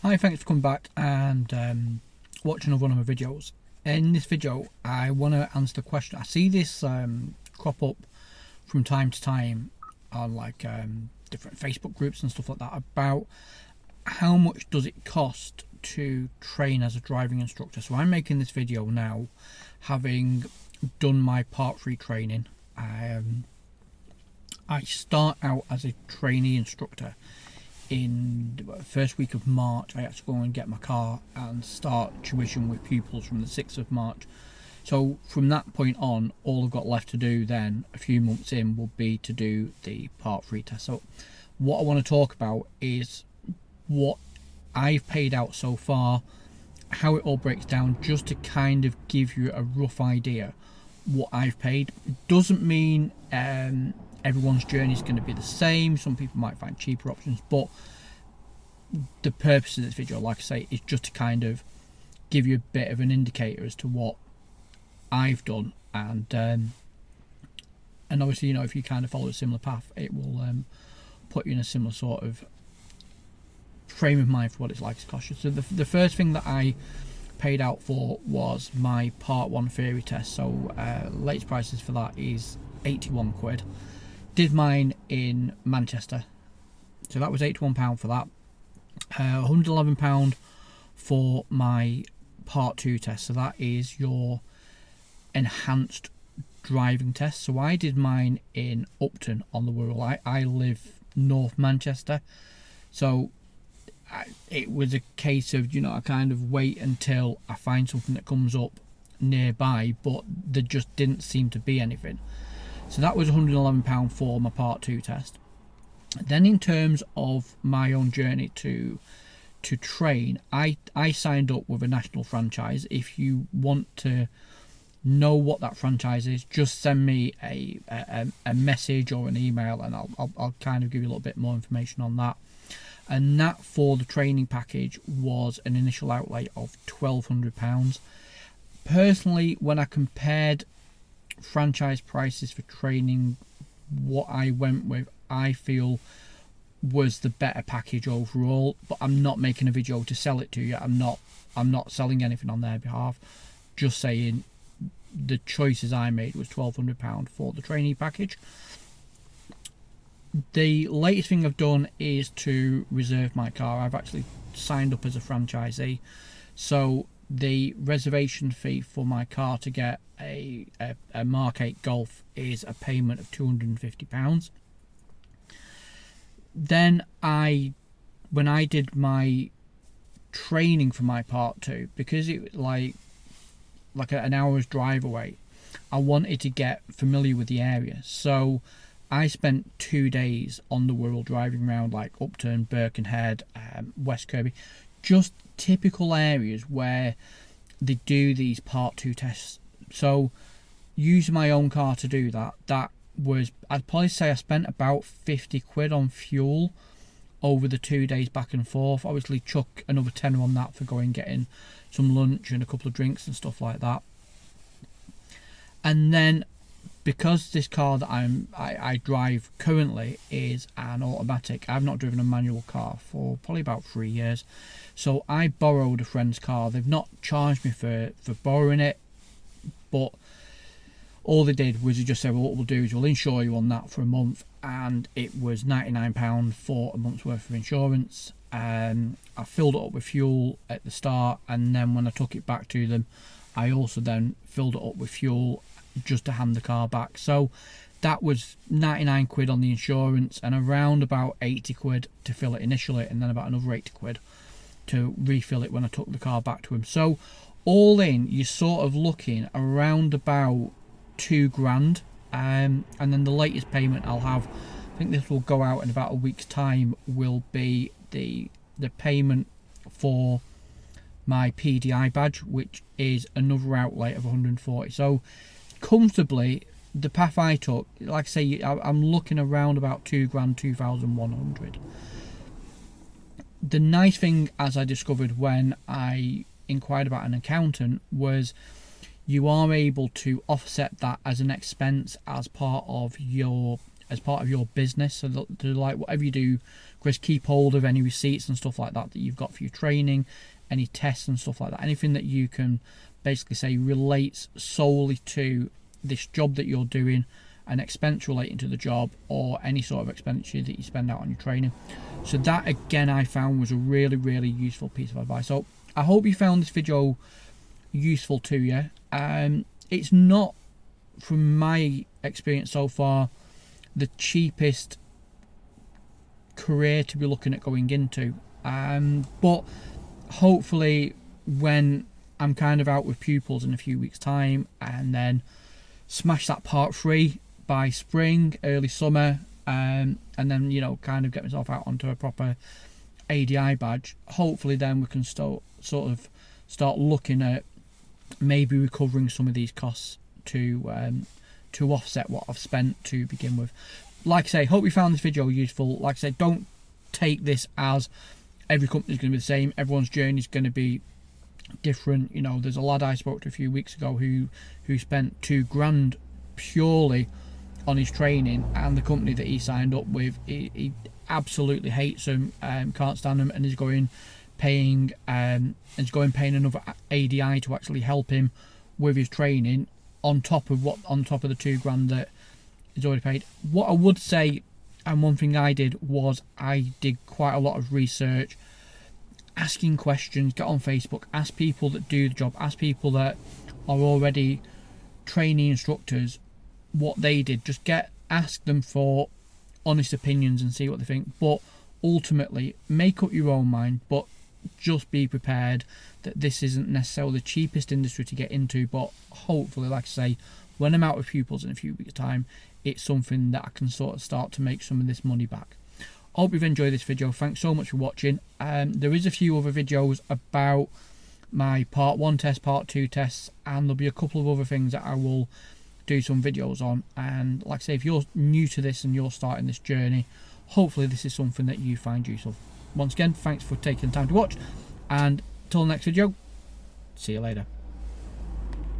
Hi, thanks for coming back and watching another one of my videos. In this video, I want to answer the question. I see this crop up from time to time on different Facebook groups and stuff like that about how much does it cost to train as a driving instructor. So I'm making this video now, having done my Part 3 training. I start out as a trainee instructor in the first week of March. I had to go and get my car and start tuition with pupils from the 6th of March. So from that point on, all I've got left to do then, a few months in, will be to do the Part 3 test. So what I want to talk about is what I've paid out so far, how it all breaks down, just to kind of give you a rough idea what I've paid. It doesn't mean everyone's journey is going to be the same. Some people might find cheaper options, but the purpose of this video, like I say, is just to kind of give you a bit of an indicator as to what I've done, and obviously, you know, if you kind of follow a similar path, it will put you in a similar sort of frame of mind for what it's like to cost you. So the first thing that I paid out for was my Part 1 theory test. So latest prices for that is 81 quid. Did mine in Manchester, so that was £81 for that. £111 for my Part 2 test, so that is your enhanced driving test. So I did mine in Upton on the Wirral. I live North Manchester, so it was a case of, you know, I kind of wait until I find something that comes up nearby, but there just didn't seem to be anything. So that was £111 for my Part 2 test. Then in terms of my own journey to train, I signed up with a national franchise. If you want to know what that franchise is, just send me a message or an email, and I'll kind of give you a little bit more information on that. And that, for the training package, was an initial outlay of £1,200. Personally, when I compared franchise prices for training, what I went with, I feel, was the better package overall. But I'm not making a video to sell it to you. I'm not selling anything on their behalf. Just saying the choices I made was £1,200 for the trainee package. The latest thing I've done is to reserve my car. I've actually signed up as a franchisee, so the reservation fee for my car to get a Mark 8 Golf is a payment of £250. Then when I did my training for my Part 2, because it was like an hour's drive away, I wanted to get familiar with the area. So I spent 2 days on the Wirral driving around, like Upton, Birkenhead, West Kirby, just typical areas where they do these Part 2 tests. So using my own car to do that was, I'd probably say I spent about 50 quid on fuel over the 2 days back and forth. Obviously chuck another tenner on that for going getting some lunch and a couple of drinks and stuff like that. And then, because this car that I drive currently is an automatic, I've not driven a manual car for probably about 3 years. So I borrowed a friend's car. They've not charged me for borrowing it, but all they did was they just said, well, what we'll do is we'll insure you on that for a month, and it was £99 for a month's worth of insurance. I filled it up with fuel at the start, and then when I took it back to them, I also then filled it up with fuel just to hand the car back. So that was 99 quid on the insurance, and around about 80 quid to fill it initially, and then about another 80 quid to refill it when I took the car back to him. So all in, you're sort of looking around about £2,000. And then the latest payment I'll have, I think this will go out in about a week's time, will be the payment for my PDI badge, which is another outlay of 140. So comfortably, the path I took, like I say, I'm looking around about £2,000, 2,100. The nice thing, as I discovered when I inquired about an accountant, was you are able to offset that as an expense as part of your as part of your business. So that, like, whatever you do, Chris, keep hold of any receipts and stuff like that you've got for your training, any tests and stuff like that. Anything that you can basically say relates solely to this job that you're doing, an expense relating to the job, or any sort of expenditure that you spend out on your training. So that, again, I found was a really, really useful piece of advice. So I hope you found this video useful to you. It's not, from my experience so far, the cheapest career to be looking at going into, but hopefully when I'm kind of out with pupils in a few weeks time, and then smash that part 3 by spring, early summer, and then, you know, kind of get myself out onto a proper ADI badge, hopefully then we can start looking at maybe recovering some of these costs to offset what I've spent to begin with. Like I say, hope you found this video useful. Like I say, don't take this as every company is going to be the same. Everyone's journey is going to be different. You know, there's a lad I spoke to a few weeks ago who spent $2,000 purely on his training, and the company that he signed up with, he absolutely hates them, can't stand them, and is going paying another ADI to actually help him with his training on top of the $2,000 that he's already paid. What I would say, and one thing I did, was I did quite a lot of research, asking questions, get on Facebook, ask people that do the job, ask people that are already trainee instructors what they did. Just ask them for honest opinions and see what they think. But ultimately, make up your own mind, but just be prepared that this isn't necessarily the cheapest industry to get into, but hopefully, like I say, when I'm out with pupils in a few weeks' time, it's something that I can sort of start to make some of this money back. I hope you've enjoyed this video. Thanks so much for watching. There is a few other videos about my part 1 test, part 2 tests, and there'll be a couple of other things that I will do some videos on. And like I say, if you're new to this and you're starting this journey, hopefully this is something that you find useful. Once again, thanks for taking the time to watch, and till the next video, see you later.